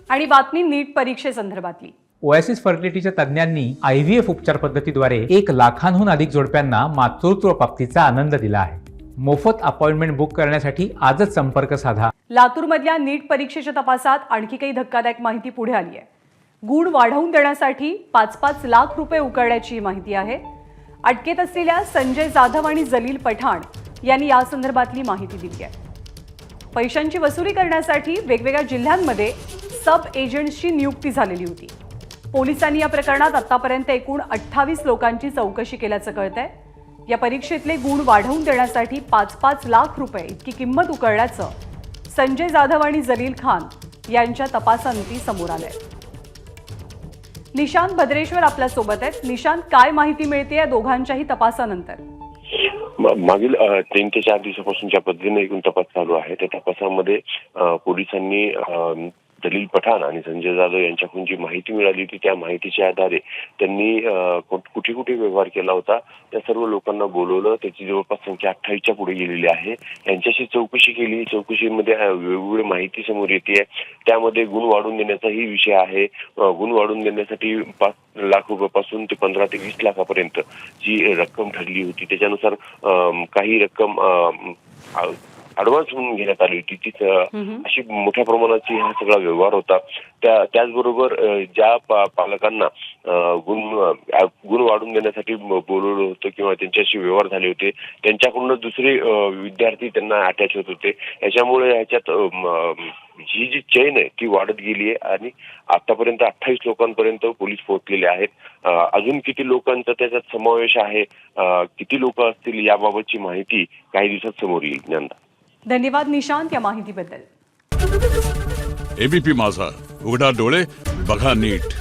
आणि बातमी नीट परीक्षेसंदर्भातली। ओएसिस फर्टिलिटीच्या तज्ञांनी IVF उपचार पद्धतीद्वारे 1 लाखांहून अधिक जोडप्यांना मातृत्व प्राप्तीचा आनंद दिला आहे। मोफत अपॉइंटमेंट बुक करण्यासाठी आजच संपर्क साधा। लातूरमधल्या नीट परीक्षेच्या तपासात आणखी काही धक्कादायक माहिती पुढे आली आहे। गुण वाढवून देण्यासाठी 5-5 लाख रुपये उकळण्याची माहिती आहे। अटकेत असलेल्या संजय जाधव आणि जलील पठाण यांनी या संदर्भातली माहिती दिली आहे। पैशांची वसुली करण्यासाठी वेगवेगळ्या जिल्ह्यांमध्ये सब एजंट्सची नियुक्ती झालेली होती। पोलिसांनी या प्रकरणात आतापर्यंत एकूण 28 लोकांची चौकशी केल्याचं कळतंय। या परीक्षेतले गुण वाढवून देण्यासाठी 5-5 लाख रुपये इतकी किंमत उकळल्याचं संजय जाधव आणि जलील खान यांच्या तपासांती समोर आलंय। निशांत भद्रेश्वर आपल्या सोबत आहेत। निशांत, काय माहिती मिळते या दोघांच्याही तपासानंतर? मागील 3 ते 4 दिवसापासून ज्या पद्धतीने एकूण तपास चालू आहे त्या तपासामध्ये पोलिसांनी दलील पठाण आणि संजय जाधव यांच्याकडून जी माहिती मिळाली होती त्या माहितीच्या आधारे त्यांनी कुठे कुठे व्यवहार केला होता त्या सर्व लोकांना बोलवलं। त्याची जवळपास संख्या 28च्या पुढे गेलेली आहे। यांच्याशी चौकशी केली। चौकशीमध्ये वेगवेगळी माहिती समोर येते। त्यामध्ये गुण वाढवून देण्याचाही विषय आहे। गुण वाढवून देण्यासाठी 5 लाख रुपयापासून ते 15 ते 20 लाखापर्यंत जी रक्कम ठरली होती त्याच्यानुसार काही रक्कम ऍडव्हान्स म्हणून घेण्यात आली होती। तीच अशी मोठ्या प्रमाणाची हा सगळा व्यवहार होता। त्याचबरोबर ज्या पालकांना गुण वाढवून देण्यासाठी बोलवलं होतं किंवा त्यांच्याशी व्यवहार झाले होते त्यांच्याकडून दुसरे विद्यार्थी त्यांना अटॅच होत होते। याच्यामुळे ह्याच्यात ही जी चेन आहे ती वाढत गेली आहे आणि आतापर्यंत 28 लोकांपर्यंत पोलीस पोहोचलेले आहेत। अजून किती लोकांचा त्याच्यात समावेश आहे, किती लोक असतील याबाबतची माहिती काही दिवसात समोर येईल। ज्ञानदा, धन्यवाद निशांत या माहितीबद्दल। एबीपी माझा, उघडा डोळे बघा नीट।